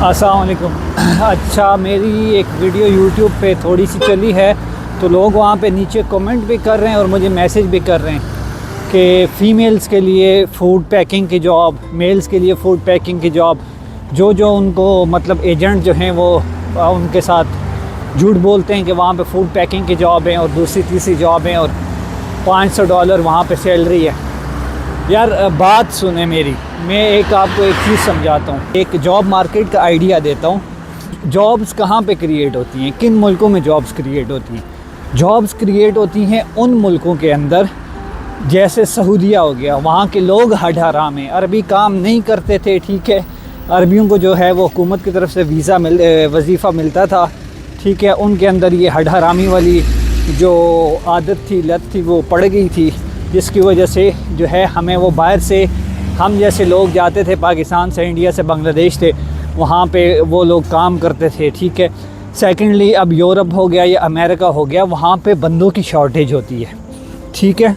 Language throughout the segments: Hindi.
अस्सलाम वालेकुम। अच्छा, मेरी एक वीडियो यूट्यूब पे थोड़ी सी चली है तो लोग वहाँ पे नीचे कमेंट भी कर रहे हैं और मुझे मैसेज भी कर रहे हैं कि फ़ीमेल्स के लिए फ़ूड पैकिंग की जॉब, मेल्स के लिए फ़ूड पैकिंग की जॉब, जो उनको मतलब एजेंट जो हैं वो उनके साथ झूठ बोलते हैं कि वहाँ पे फ़ूड पैकिंग की जॉब है और दूसरी तीसरी जॉब है और $500 वहाँ पे सैलरी है। यार बात सुने मेरी, मैं आपको एक चीज़ समझाता हूँ, एक जॉब मार्केट का आइडिया देता हूँ। जॉब्स कहाँ पे क्रिएट होती हैं, किन मुल्कों में जॉब्स क्रिएट होती हैं? जॉब्स क्रिएट होती हैं उन मुल्कों के अंदर जैसे सऊदीया हो गया, वहाँ के लोग हड हराम हैं, अरबी काम नहीं करते थे, ठीक है। अरबियों को जो है वो हुकूमत की तरफ से वजीफ़ा मिलता था, ठीक है। उनके अंदर ये हड हरामी वाली जो आदत थी, लत थी, वो पड़ गई थी, जिसकी वजह से जो है हमें वो बाहर से, हम जैसे लोग जाते थे पाकिस्तान से, इंडिया से, बांग्लादेश थे, वहाँ पे वो लोग काम करते थे, ठीक है। सेकेंडली अब यूरोप हो गया या अमेरिका हो गया, वहाँ पे बंदों की शॉर्टेज होती है, ठीक है।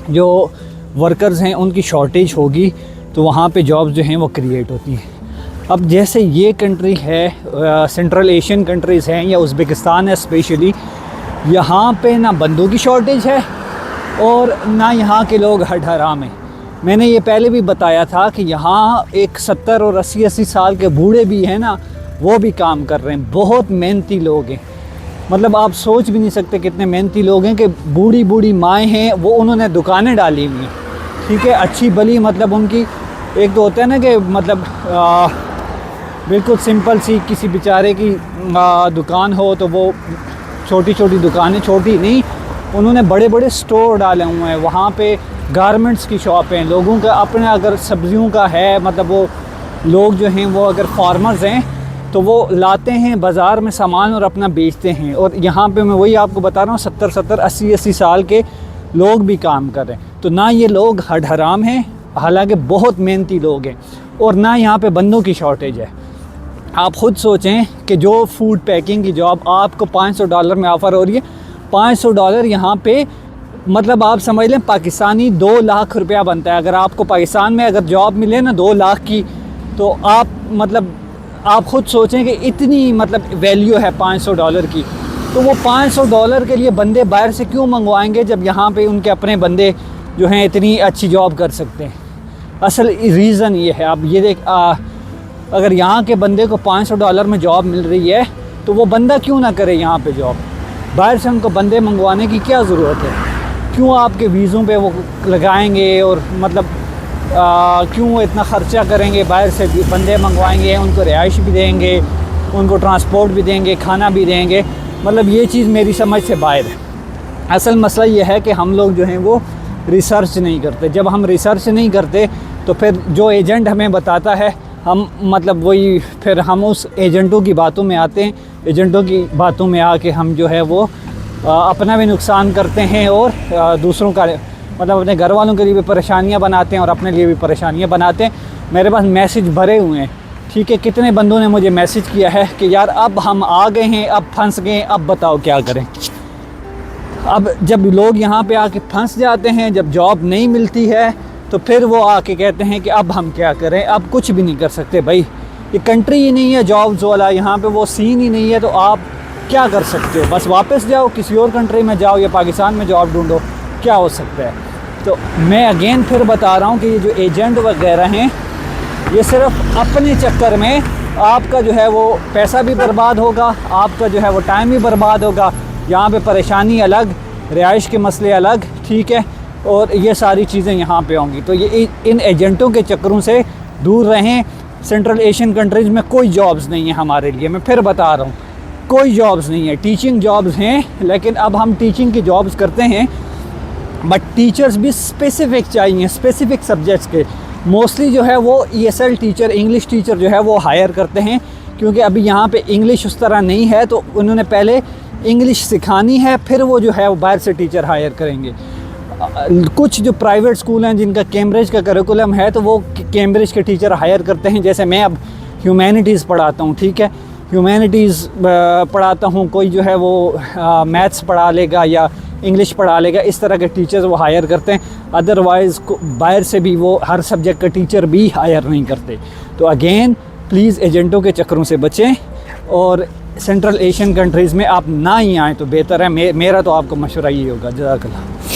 जो वर्कर्स हैं उनकी शॉर्टेज होगी तो वहाँ पे जॉब्स जो हैं वो क्रिएट होती हैं। अब जैसे ये कंट्री है, सेंट्रल एशियन कंट्रीज़ हैं या उज़्बेकिस्तान है स्पेशली, यहाँ पे ना बंदों की शॉर्टेज है और ना यहाँ के लोग हड हराम हैं। मैंने ये पहले भी बताया था कि यहाँ एक 70 और 80 साल के बूढ़े भी हैं ना, वो भी काम कर रहे हैं, बहुत मेहनती लोग हैं। मतलब आप सोच भी नहीं सकते कितने मेहनती लोग हैं कि बूढ़ी बूढ़ी माएँ हैं, वो उन्होंने दुकानें डाली हुई हैं, ठीक है, अच्छी भली। मतलब उनकी एक तो होता है ना कि मतलब बिल्कुल सिंपल सी किसी बेचारे की दुकान हो तो वो छोटी छोटी दुकानें, छोटी नहीं, उन्होंने बड़े बड़े स्टोर डाले हुए हैं। वहाँ पे गारमेंट्स की शॉप हैं, लोगों का अपना अगर सब्जियों का है, मतलब वो लोग जो हैं वो अगर फार्मर्स हैं तो वो लाते हैं बाज़ार में सामान और अपना बेचते हैं। और यहाँ पे मैं वही आपको बता रहा हूँ, 70 80 साल के लोग भी काम कर रहे हैं। तो ना ये लोग हड हराम हैं, हालांकि बहुत मेहनती लोग हैं, और ना यहाँ पे बंदों की शॉर्टेज है। आप ख़ुद सोचें कि जो फ़ूड पैकिंग की जॉब आपको $500 में ऑफ़र हो रही है, $500 यहाँ पे मतलब आप समझ लें पाकिस्तानी 2 लाख रुपया बनता है। अगर आपको पाकिस्तान में अगर जॉब मिले ना 2 लाख की, तो आप ख़ुद सोचें कि इतनी मतलब वैल्यू है $500 की। तो वो $500 के लिए बंदे बाहर से क्यों मंगवाएंगे जब यहाँ पे उनके अपने बंदे जो हैं इतनी अच्छी जॉब कर सकते हैं? असल रीज़न ये है। अब ये देख, अगर यहाँ के बंदे को $500 में जॉब मिल रही है तो वो बंदा क्यों ना करे यहाँ पे जॉब? बाहर से उनको बंदे मंगवाने की क्या ज़रूरत है? क्यों आपके वीज़ों पे वो लगाएंगे और मतलब क्यों इतना ख़र्चा करेंगे? बाहर से भी बंदे मंगवाएंगे, उनको रिहाइश भी देंगे, उनको ट्रांसपोर्ट भी देंगे, खाना भी देंगे। मतलब ये चीज़ मेरी समझ से बाहर है। असल मसला ये है कि हम लोग जो हैं वो रिसर्च नहीं करते। जब हम रिसर्च नहीं करते तो फिर जो एजेंट हमें बताता है, हम मतलब वही फिर हम उस एजेंटों की बातों में आते हैं। एजेंटों की बातों में आके हम जो है वो अपना भी नुकसान करते हैं और दूसरों का मतलब अपने घर वालों के लिए भी परेशानियां बनाते हैं और अपने लिए भी परेशानियां बनाते हैं। मेरे पास मैसेज भरे हुए हैं, ठीक है। कितने बंदों ने मुझे मैसेज किया है कि यार अब हम आ गए हैं, अब फंस गए, अब बताओ क्या करें। अब जब लोग यहाँ पे आके फंस जाते हैं, जब जॉब नहीं मिलती है, तो फिर वो आके कहते हैं कि अब हम क्या करें, अब कुछ भी नहीं कर सकते भाई। ये कंट्री ही नहीं है जॉब्स वाला, यहाँ पे वो सीन ही नहीं है, तो आप क्या कर सकते हो? बस वापस जाओ, किसी और कंट्री में जाओ या पाकिस्तान में जॉब ढूंढो, क्या हो सकता है? तो मैं अगेन फिर बता रहा हूँ कि ये जो एजेंट वगैरह हैं, ये सिर्फ अपने चक्कर में आपका जो है वो पैसा भी बर्बाद होगा, आपका जो है वो टाइम भी बर्बाद होगा। यहाँ पे परेशानी अलग, रिहाइश के मसले अलग, ठीक है, और ये सारी चीज़ें यहाँ पे होंगी। तो ये इन एजेंटों के चक्करों से दूर रहें। सेंट्रल एशियन कंट्रीज़ में कोई जॉब्स नहीं है हमारे लिए, मैं फिर बता रहा हूँ, कोई जॉब्स नहीं है। टीचिंग जॉब्स हैं, लेकिन अब हम टीचिंग की जॉब्स करते हैं, बट टीचर्स भी स्पेसिफ़िक चाहिए, स्पेसिफ़िक सब्जेक्ट्स के। मोस्टली जो है वो ESL टीचर, इंग्लिश टीचर जो है वो हायर करते हैं, क्योंकि अभी यहाँ पे इंग्लिश उस तरह नहीं है, तो उन्होंने पहले इंग्लिश सिखानी है, फिर वो जो है वो बाहर से टीचर हायर करेंगे। कुछ जो प्राइवेट स्कूल हैं जिनका कैम्ब्रिज का करिकुलम है, तो वो कैम्ब्रिज के टीचर हायर करते हैं। जैसे मैं अब ह्यूमैनिटीज़ पढ़ाता हूँ, ठीक है, ह्यूमैनिटीज़ पढ़ाता हूँ, कोई जो है वो मैथ्स पढ़ा लेगा या इंग्लिश पढ़ा लेगा, इस तरह के टीचर्स वो हायर करते हैं। अदरवाइज़ बाहर से भी वो हर सब्जेक्ट का टीचर भी हायर नहीं करते। तो अगेन प्लीज़ एजेंटों के चक्करों से बचें और सेंट्रल एशियन कंट्रीज़ में आप ना ही आएँ तो बेहतर है। मेरा तो आपको मशवरा ये होगा। जज़ाकल्लाह।